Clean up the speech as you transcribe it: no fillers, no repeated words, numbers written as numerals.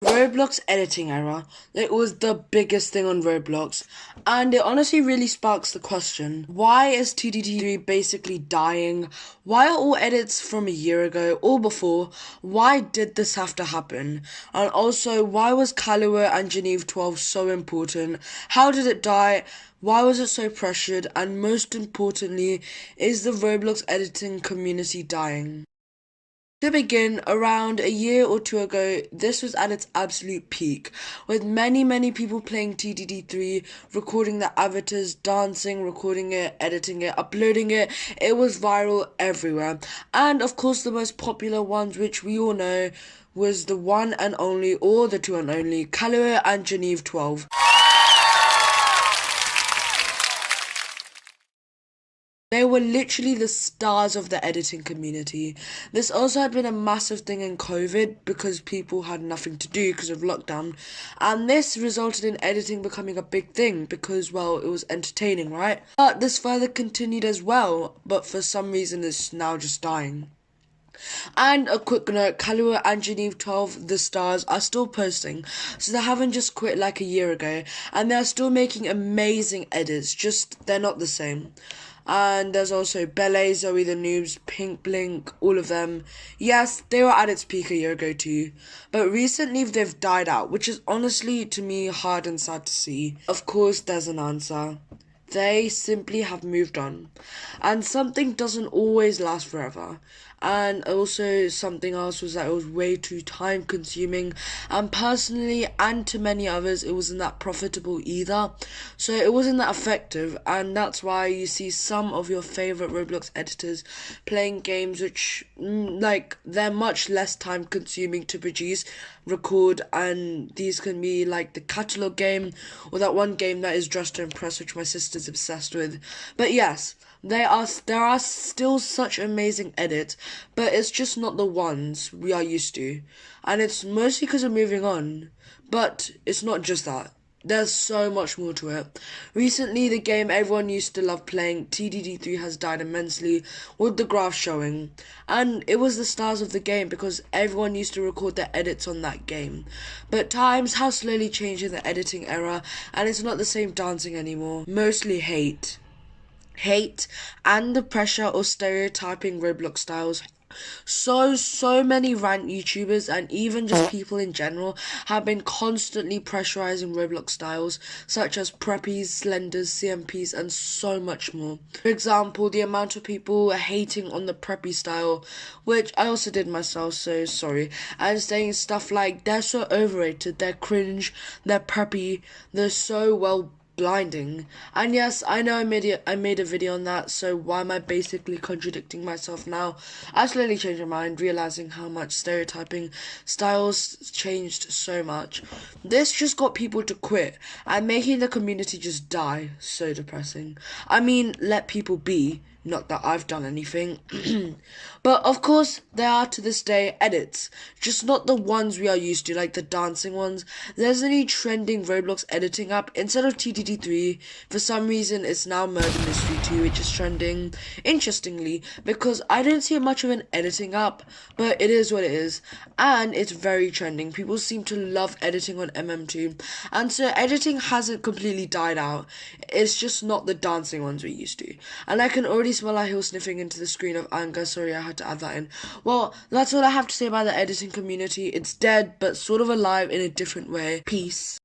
Roblox editing error. It was the biggest thing on Roblox, and it honestly really sparks the question, why is TDD3 basically dying? Why are all edits from a year ago or before? Why did this have to happen? And also, why was Kahlua and Geneve 12 so important? How did it die? Why was it so pressured? And most importantly, is the Roblox editing community dying? To begin, around a year or two ago, this was at its absolute peak, with many people playing TDD3, recording their avatars, dancing, recording it, editing it, uploading it. It was viral everywhere. And of course, the most popular ones, which we all know, was the one and only, or the two and only, Kahlua and Geneve 12. They were literally the stars of the editing community. This also had been a massive thing in COVID because people had nothing to do because of lockdown. And this resulted in editing becoming a big thing because, well, it was entertaining, right? But this further continued as well, but for some reason it's now just dying. And a quick note, Kahlua and Geneve 12, the stars, are still posting, so they haven't just quit like a year ago, and they're still making amazing edits, just they're not the same. And there's also Bele, Zoe the Noobs, Pink Blink, all of them. Yes, they were at its peak a year ago too, but recently they've died out, which is honestly, to me, hard and sad to see. Of course, there's an answer. They simply have moved on. And something doesn't always last forever. And also something else was that it was way too time consuming, and personally and to many others it wasn't that profitable either, so it wasn't that effective. And that's why you see some of your favorite Roblox editors playing games which they're much less time consuming to produce, record, and these can be like the catalog game or that one game that is Dress to Impress, which my sister's obsessed with. But yes, there are still such amazing edits, but it's just not the ones we are used to. And it's mostly because of moving on. But it's not just that. There's so much more to it. Recently, the game everyone used to love playing, TDD3, has died immensely, with the graph showing. And it was the stars of the game because everyone used to record their edits on that game. But times have slowly changed in the editing era, and it's not the same dancing anymore. Mostly hate and the pressure or stereotyping Roblox styles. So many rant YouTubers and even just people in general have been constantly pressurizing Roblox styles such as preppies, slenders, CMPs, and so much more. For example, the amount of people hating on the preppy style, which I also did myself, so sorry, and saying stuff like they're so overrated, they're cringe, they're preppy, they're so well blinding. And yes, I know I made a video on that, so why am I basically contradicting myself now? I slowly changed my mind, realizing how much stereotyping styles changed so much. This just got people to quit and making the community just die. So depressing. I mean, let people be. Not that I've done anything. But of course, there are to this day edits. Just not the ones we are used to, like the dancing ones. There's a new trending Roblox editing app. Instead of TDD3, for some reason, it's now Murder Mystery 2, which is trending. Interestingly, because I didn't see much of an editing app, but it is what it is. And it's very trending. People seem to love editing on MM2. And so editing hasn't completely died out. It's just not the dancing ones we used to. And I can already smell a heel sniffing into the screen of anger. Sorry, I had to add that in. Well, that's all I have to say about the editing community. It's dead, but sort of alive in a different way. Peace.